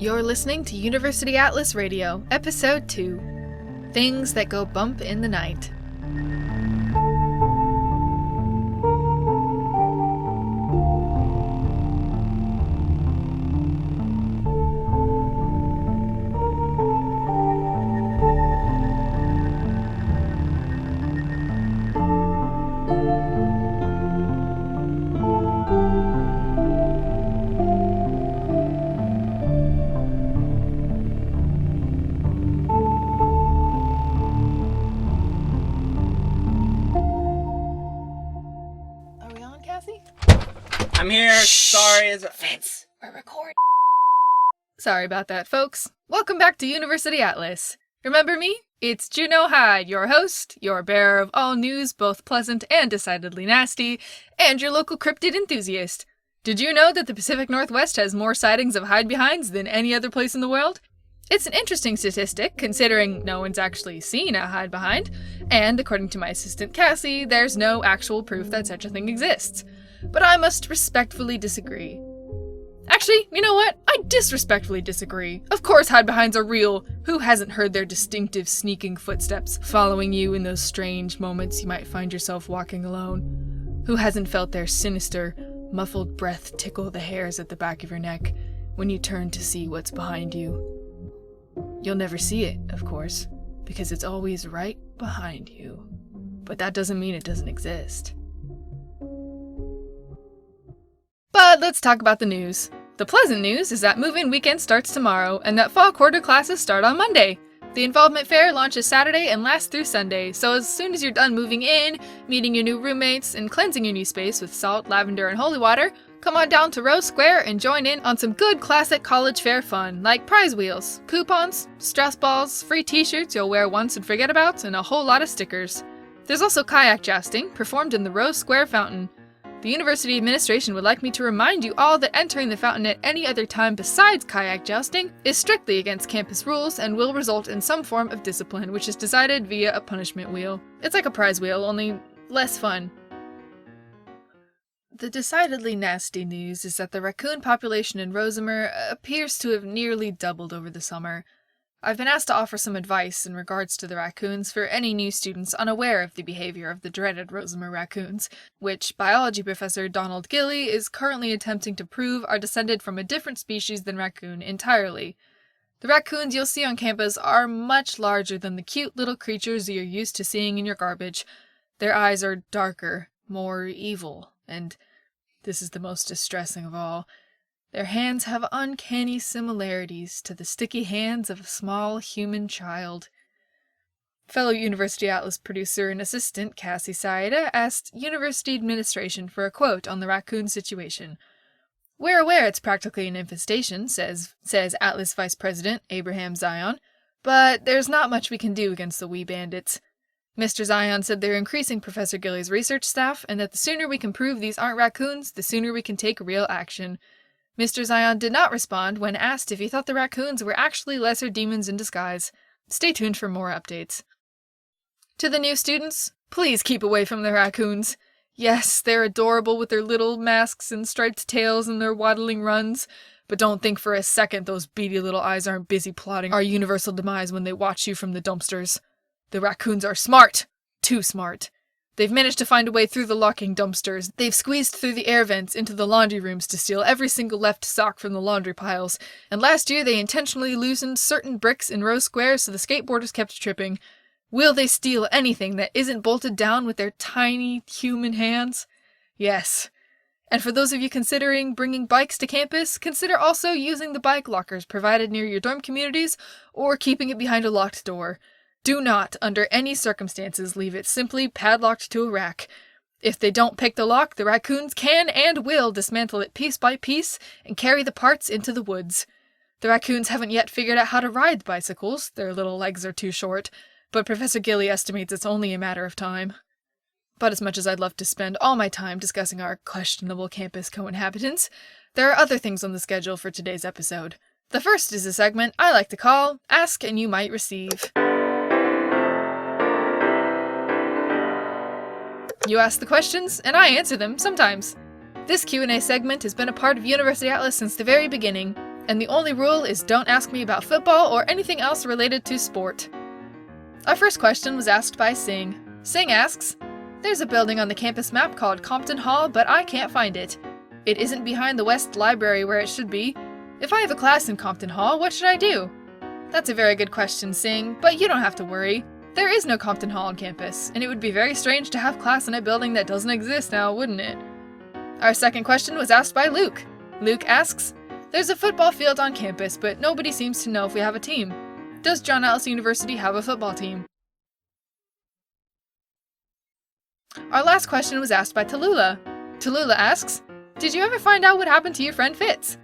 You're listening to University Atlas Radio, Episode 2, Things That Go Bump in the Night. I'm here. Shh. Sorry. Fitz, we're recording. Sorry about that, folks. Welcome back to University Atlas. Remember me? It's Juno Hide, your host, your bearer of all news, both pleasant and decidedly nasty, and your local cryptid enthusiast. Did you know that the Pacific Northwest has more sightings of hide-behinds than any other place in the world? It's an interesting statistic, considering no one's actually seen a hide-behind, and according to my assistant Cassie, there's no actual proof that such a thing exists. But I must respectfully disagree. Actually, you know what? I disrespectfully disagree. Of course hide-behinds are real. Who hasn't heard their distinctive sneaking footsteps following you in those strange moments you might find yourself walking alone? Who hasn't felt their sinister, muffled breath tickle the hairs at the back of your neck when you turn to see what's behind you? You'll never see it, of course, because it's always right behind you. But that doesn't mean it doesn't exist. But let's talk about the news. The pleasant news is that move-in weekend starts tomorrow, and that fall quarter classes start on Monday. The Involvement Fair launches Saturday and lasts through Sunday, so as soon as you're done moving in, meeting your new roommates, and cleansing your new space with salt, lavender, and holy water, come on down to Rose Square and join in on some good classic college fair fun, like prize wheels, coupons, stress balls, free t-shirts you'll wear once and forget about, and a whole lot of stickers. There's also kayak jousting, performed in the Rose Square fountain. The university administration would like me to remind you all that entering the fountain at any other time besides kayak jousting is strictly against campus rules and will result in some form of discipline, which is decided via a punishment wheel. It's like a prize wheel, only less fun. The decidedly nasty news is that the raccoon population in Rosemary appears to have nearly doubled over the summer. I've been asked to offer some advice in regards to the raccoons for any new students unaware of the behavior of the dreaded Rosemary raccoons, which biology professor Donald Gilly is currently attempting to prove are descended from a different species than raccoon entirely. The raccoons you'll see on campus are much larger than the cute little creatures you're used to seeing in your garbage. Their eyes are darker, more evil, and this is the most distressing of all. Their hands have uncanny similarities to the sticky hands of a small human child. Fellow University Atlas producer and assistant Cassie Saida asked university administration for a quote on the raccoon situation. "We're aware it's practically an infestation," says Atlas Vice President Abraham Zion, "but there's not much we can do against the wee bandits." Mr. Zion said they're increasing Professor Gilly's research staff, and that the sooner we can prove these aren't raccoons, the sooner we can take real action. Mr. Zion did not respond when asked if he thought the raccoons were actually lesser demons in disguise. Stay tuned for more updates. To the new students, please keep away from the raccoons. Yes, they're adorable with their little masks and striped tails and their waddling runs, but don't think for a second those beady little eyes aren't busy plotting our universal demise when they watch you from the dumpsters. The raccoons are smart. Too smart. They've managed to find a way through the locking dumpsters. They've squeezed through the air vents into the laundry rooms to steal every single left sock from the laundry piles. And last year they intentionally loosened certain bricks in Rose Square so the skateboarders kept tripping. Will they steal anything that isn't bolted down with their tiny human hands? Yes. And for those of you considering bringing bikes to campus, consider also using the bike lockers provided near your dorm communities or keeping it behind a locked door. Do not, under any circumstances, leave it simply padlocked to a rack. If they don't pick the lock, the raccoons can and will dismantle it piece by piece and carry the parts into the woods. The raccoons haven't yet figured out how to ride bicycles, their little legs are too short, but Professor Gilly estimates it's only a matter of time. But as much as I'd love to spend all my time discussing our questionable campus co-inhabitants, there are other things on the schedule for today's episode. The first is a segment I like to call Ask and You Might Receive. You ask the questions, and I answer them sometimes. This Q&A segment has been a part of University Atlas since the very beginning. and the only rule is don't ask me about football or anything else related to sport. Our first question was asked by Sing. Sing asks, "There's a building on the campus map called Compton Hall, but I can't find it. It isn't behind the West Library where it should be. If I have a class in Compton Hall, what should I do?" That's a very good question, Sing, but you don't have to worry. There is no Compton Hall on campus, and it would be very strange to have class in a building that doesn't exist now, wouldn't it? Our second question was asked by Luke. Luke asks, "There's a football field on campus, but nobody seems to know if we have a team. Does John Ellis University have a football team?" Our last question was asked by Tallulah. Tallulah asks, "Did you ever find out what happened to your friend Fitz?"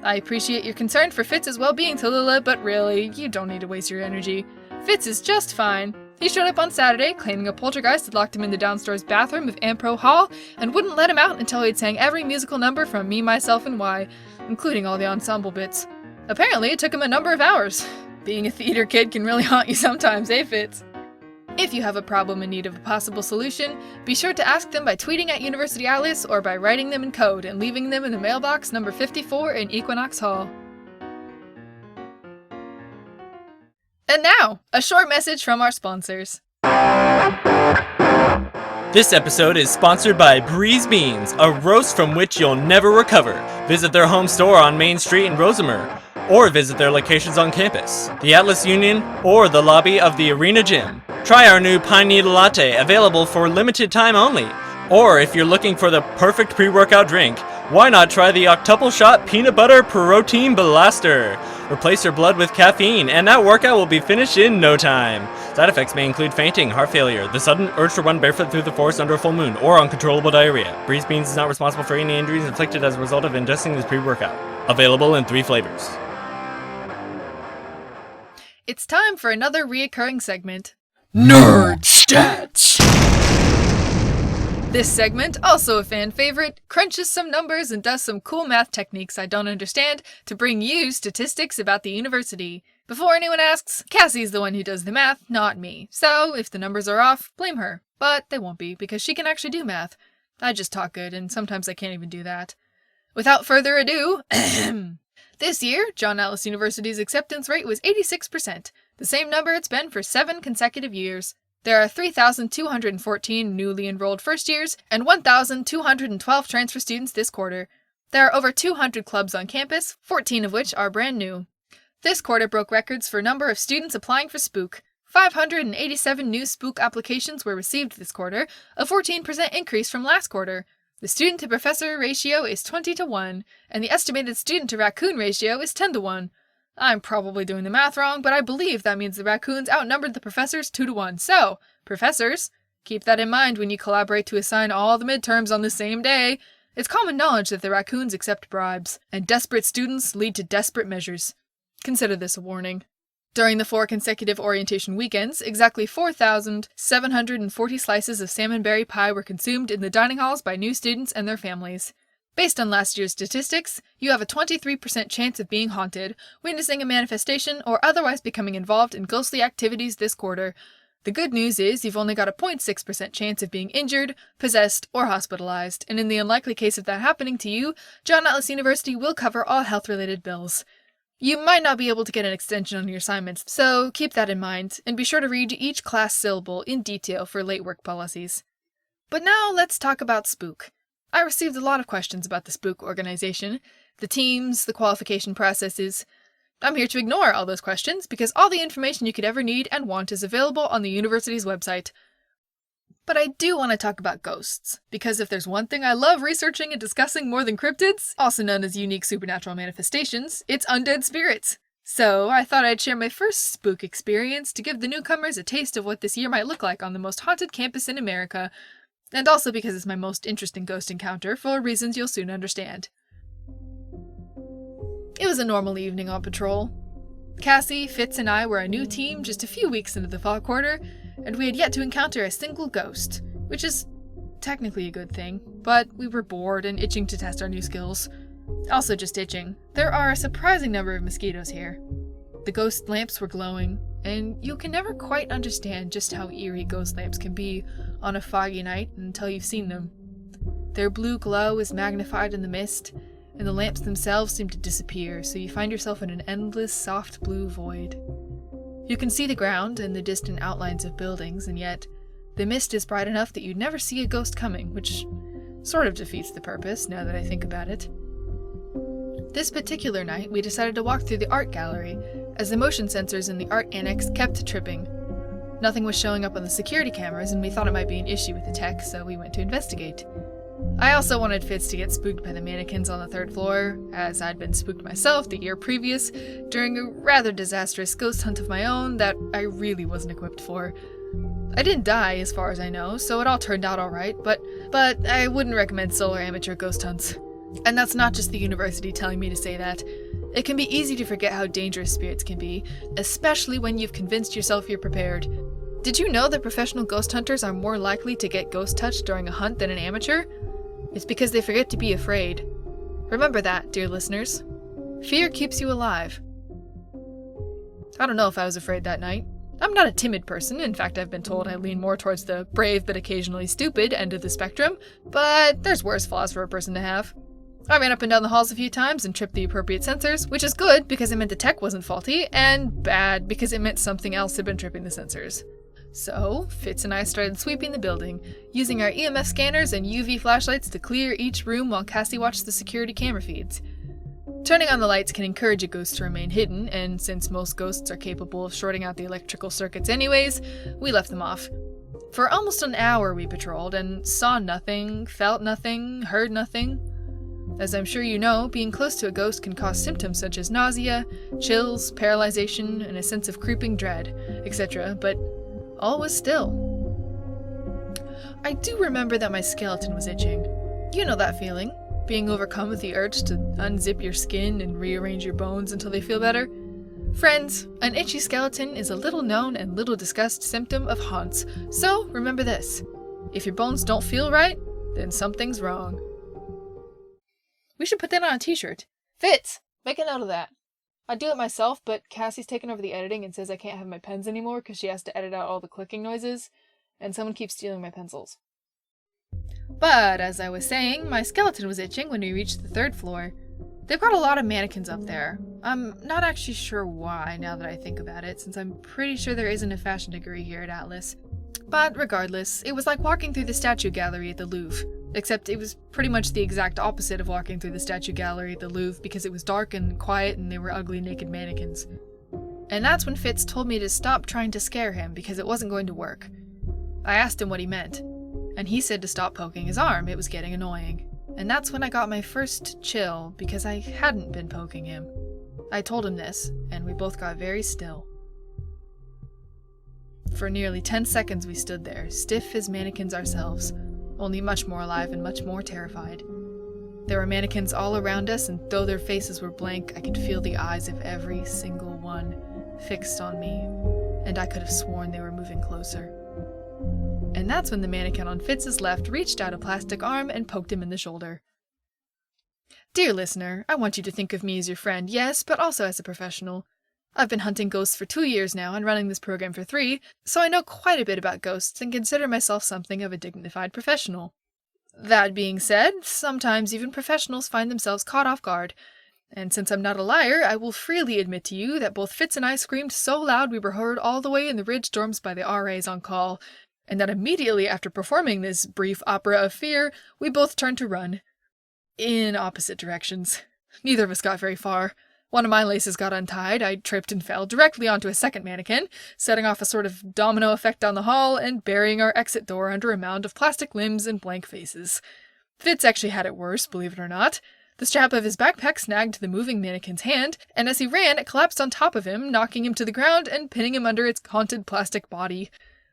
I appreciate your concern for Fitz's well-being, Tallulah, but really, you don't need to waste your energy. Fitz is just fine. He showed up on Saturday, claiming a poltergeist had locked him in the downstairs bathroom of Ampro Hall and wouldn't let him out until he'd sang every musical number from Me, Myself, and Why, including all the ensemble bits. Apparently, it took him a number of hours. Being a theater kid can really haunt you sometimes, eh, Fitz? If you have a problem in need of a possible solution, be sure to ask them by tweeting at University Atlas or by writing them in code and leaving them in the mailbox number 54 in Equinox Hall. And now, a short message from our sponsors. This episode is sponsored by Breeze Beans, a roast from which you'll never recover. Visit their home store on Main Street in Rosemer, or visit their locations on campus, the Atlas Union, or the lobby of the Arena Gym. Try our new Pine Needle Latte, available for limited time only. Or if you're looking for the perfect pre-workout drink, why not try the Octuple Shot Peanut Butter Protein Blaster? Replace your blood with caffeine, and that workout will be finished in no time. Side effects may include fainting, heart failure, the sudden urge to run barefoot through the forest under a full moon, or uncontrollable diarrhea. Breeze Beans is not responsible for any injuries inflicted as a result of ingesting this pre-workout. Available in 3 flavors. It's time for another reoccurring segment. Nerd Stats! This segment, also a fan favorite, crunches some numbers and does some cool math techniques I don't understand to bring you statistics about the university. Before anyone asks, Cassie's the one who does the math, not me. So, if the numbers are off, blame her. But they won't be, because she can actually do math. I just talk good, and sometimes I can't even do that. Without further ado, this year, John Ellis University's acceptance rate was 86%, the same number it's been for 7 consecutive years. There are 3,214 newly enrolled first years and 1,212 transfer students this quarter. There are over 200 clubs on campus, 14 of which are brand new. This quarter broke records for number of students applying for Spook. 587 new Spook applications were received this quarter, a 14% increase from last quarter. The student-to-professor ratio is 20-1, and the estimated student-to-raccoon ratio is 10-1. I'm probably doing the math wrong, but I believe that means the raccoons outnumbered the professors 2-1. So, professors, keep that in mind when you collaborate to assign all the midterms on the same day. It's common knowledge that the raccoons accept bribes, and desperate students lead to desperate measures. Consider this a warning. During the 4 consecutive orientation weekends, exactly 4,740 slices of salmonberry pie were consumed in the dining halls by new students and their families. Based on last year's statistics, you have a 23% chance of being haunted, witnessing a manifestation, or otherwise becoming involved in ghostly activities this quarter. The good news is you've only got a 0.6% chance of being injured, possessed, or hospitalized, and in the unlikely case of that happening to you, John Ellis University will cover all health-related bills. You might not be able to get an extension on your assignments, so keep that in mind, and be sure to read each class syllable in detail for late work policies. But now let's talk about Spook. I received a lot of questions about the Spook organization, the teams, the qualification processes. I'm here to ignore all those questions because all the information you could ever need and want is available on the university's website. But I do want to talk about ghosts, because if there's one thing I love researching and discussing more than cryptids, also known as unique supernatural manifestations, it's undead spirits. So I thought I'd share my first Spook experience to give the newcomers a taste of what this year might look like on the most haunted campus in America, and also because it's my most interesting ghost encounter for reasons you'll soon understand. It was a normal evening on patrol. Cassie, Fitz, and I were a new team just a few weeks into the fall quarter, and we had yet to encounter a single ghost, which is technically a good thing, but we were bored and itching to test our new skills. Also just itching. There are a surprising number of mosquitoes here. The ghost lamps were glowing, and you can never quite understand just how eerie ghost lamps can be on a foggy night until you've seen them. Their blue glow is magnified in the mist, and the lamps themselves seem to disappear, so you find yourself in an endless, soft blue void. You can see the ground and the distant outlines of buildings, and yet the mist is bright enough that you'd never see a ghost coming, which sort of defeats the purpose, now that I think about it. This particular night, we decided to walk through the art gallery, as the motion sensors in the art annex kept tripping. Nothing was showing up on the security cameras, and we thought it might be an issue with the tech, so we went to investigate. I also wanted Fitz to get spooked by the mannequins on the 3rd floor, as I'd been spooked myself the year previous during a rather disastrous ghost hunt of my own that I really wasn't equipped for. I didn't die, as far as I know, so it all turned out alright, but I wouldn't recommend solo amateur ghost hunts. And that's not just the university telling me to say that. It can be easy to forget how dangerous spirits can be, especially when you've convinced yourself you're prepared. Did you know that professional ghost hunters are more likely to get ghost touched during a hunt than an amateur? It's because they forget to be afraid. Remember that, dear listeners. Fear keeps you alive. I don't know if I was afraid that night. I'm not a timid person. In fact, I've been told I lean more towards the brave but occasionally stupid end of the spectrum, but there's worse flaws for a person to have. I ran up and down the halls a few times and tripped the appropriate sensors, which is good because it meant the tech wasn't faulty, and bad because it meant something else had been tripping the sensors. So, Fitz and I started sweeping the building, using our EMF scanners and UV flashlights to clear each room while Cassie watched the security camera feeds. Turning on the lights can encourage a ghost to remain hidden, and since most ghosts are capable of shorting out the electrical circuits anyways, we left them off. For almost an hour we patrolled, and saw nothing, felt nothing, heard nothing. As I'm sure you know, being close to a ghost can cause symptoms such as nausea, chills, paralyzation, and a sense of creeping dread, etc., but all was still. I do remember that my skeleton was itching. You know that feeling, being overcome with the urge to unzip your skin and rearrange your bones until they feel better. Friends, an itchy skeleton is a little known and little discussed symptom of haunts, so remember this. If your bones don't feel right, then something's wrong. We should put that on a t-shirt. Fitz, make a note of that. I do it myself, but Cassie's taken over the editing and says I can't have my pens anymore because she has to edit out all the clicking noises, and someone keeps stealing my pencils. But, as I was saying, my skeleton was itching when we reached the 3rd floor. They've got a lot of mannequins up there. I'm not actually sure why, now that I think about it, since I'm pretty sure there isn't a fashion degree here at Atlas. But regardless, it was like walking through the statue gallery at the Louvre. Except it was pretty much the exact opposite of walking through the statue gallery at the Louvre because it was dark and quiet and there were ugly naked mannequins. And that's when Fitz told me to stop trying to scare him because it wasn't going to work. I asked him what he meant, and he said to stop poking his arm, it was getting annoying. And that's when I got my first chill because I hadn't been poking him. I told him this, and we both got very still. For nearly 10 seconds we stood there, stiff as mannequins ourselves, only much more alive and much more terrified. There were mannequins all around us, and though their faces were blank, I could feel the eyes of every single one fixed on me, and I could have sworn they were moving closer. And that's when the mannequin on Fitz's left reached out a plastic arm and poked him in the shoulder. Dear listener, I want you to think of me as your friend, yes, but also as a professional. I've been hunting ghosts for 2 years now and running this program for 3, so I know quite a bit about ghosts and consider myself something of a dignified professional. That being said, sometimes even professionals find themselves caught off guard, and since I'm not a liar, I will freely admit to you that both Fitz and I screamed so loud we were heard all the way in the ridge dorms by the RAs on call, and that immediately after performing this brief opera of fear, we both turned to run. In opposite directions. Neither of us got very far. One of my laces got untied, I tripped and fell directly onto a second mannequin, setting off a sort of domino effect down the hall and burying our exit door under a mound of plastic limbs and blank faces. Fitz actually had it worse, believe it or not. The strap of his backpack snagged the moving mannequin's hand, and as he ran, it collapsed on top of him, knocking him to the ground and pinning him under its haunted plastic body.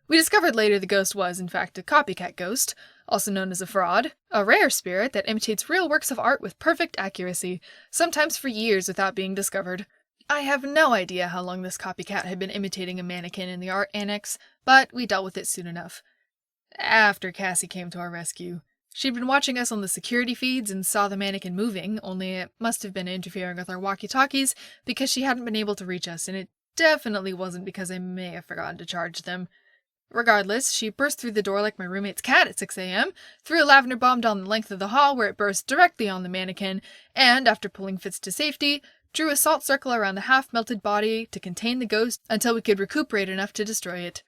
We discovered later the ghost was, in fact, a copycat ghost, also known as a fraud, a rare spirit that imitates real works of art with perfect accuracy, sometimes for years without being discovered. I have no idea how long this copycat had been imitating a mannequin in the art annex, but we dealt with it soon enough. After Cassie came to our rescue. She'd been watching us on the security feeds and saw the mannequin moving, only it must have been interfering with our walkie-talkies because she hadn't been able to reach us, and it definitely wasn't because I may have forgotten to charge them. Regardless, she burst through the door like my roommate's cat at 6 a.m., threw a lavender bomb down the length of the hall where it burst directly on the mannequin, and, after pulling Fitz to safety, drew a salt circle around the half-melted body to contain the ghost until we could recuperate enough to destroy it.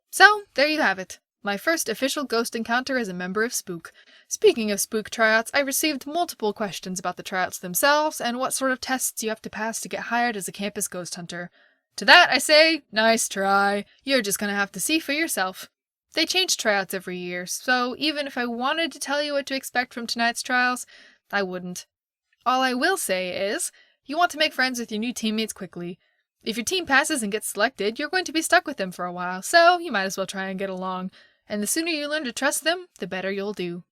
So, there you have it. My first official ghost encounter as a member of Spook. Speaking of Spook Tryouts, I received multiple questions about the tryouts themselves and what sort of tests you have to pass to get hired as a campus ghost hunter. To that I say, nice try. You're just gonna have to see for yourself. They change tryouts every year, so even if I wanted to tell you what to expect from tonight's trials, I wouldn't. All I will say is, you want to make friends with your new teammates quickly. If your team passes and gets selected, you're going to be stuck with them for a while, so you might as well try and get along. And the sooner you learn to trust them, the better you'll do.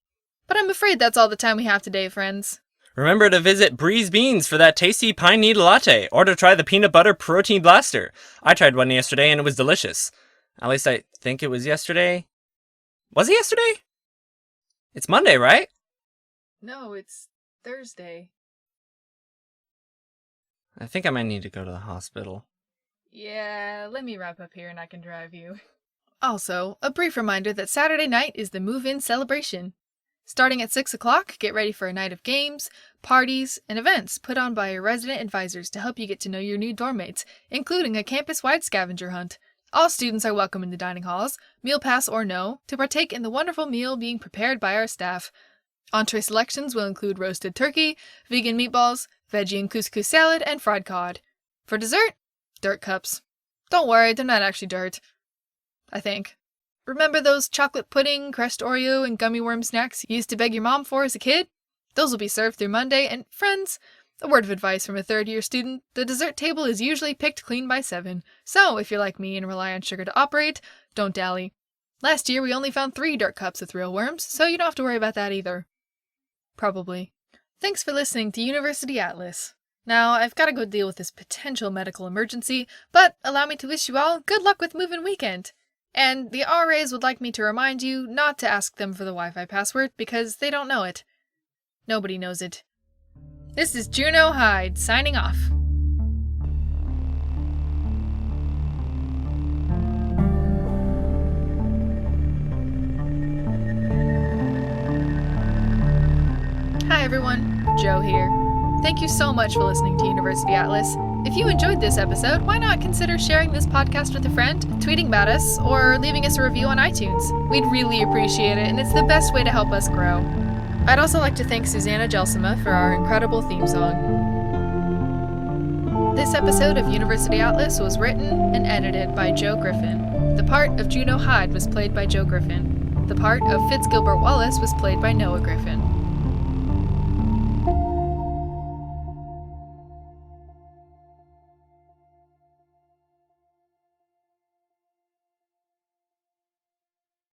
But I'm afraid that's all the time we have today, friends. Remember to visit Breeze Beans for that tasty pine needle latte, or to try the peanut butter protein blaster. I tried one yesterday and it was delicious. At least I think it was yesterday. Was it yesterday? It's Monday, right? No, it's Thursday. I think I might need to go to the hospital. Yeah, let me wrap up here and I can drive you. Also, a brief reminder that Saturday night is the move-in celebration. Starting at 6 o'clock, get ready for a night of games, parties, and events put on by your resident advisors to help you get to know your new dorm mates, including a campus-wide scavenger hunt. All students are welcome in the dining halls, meal pass or no, to partake in the wonderful meal being prepared by our staff. Entree selections will include roasted turkey, vegan meatballs, veggie and couscous salad, and fried cod. For dessert, dirt cups. Don't worry, they're not actually dirt. I think. Remember those chocolate pudding, crushed Oreo, and gummy worm snacks you used to beg your mom for as a kid? Those will be served through Monday, and friends, a word of advice from a third-year student, the dessert table is usually picked clean by 7, so if you're like me and rely on sugar to operate, don't dally. Last year we only found 3 dirt cups with real worms, so you don't have to worry about that either. Probably. Thanks for listening to University Atlas. Now, I've got to go deal with this potential medical emergency, but allow me to wish you all good luck with move-in weekend. And the RAs would like me to remind you not to ask them for the Wi-Fi password because they don't know it. Nobody knows it. This is Juno Hide, signing off. Hi everyone, Jo here. Thank you so much for listening to University Atlas. If you enjoyed this episode, why not consider sharing this podcast with a friend, tweeting about us, or leaving us a review on iTunes? We'd really appreciate it, and it's the best way to help us grow. I'd also like to thank Suzanna Jelsema for our incredible theme song. This episode of University Atlas was written and edited by Jo Griffin. The part of Juno Hide was played by Jo Griffin. The part of Fitz Gilbert Wallace was played by Noah Griffin.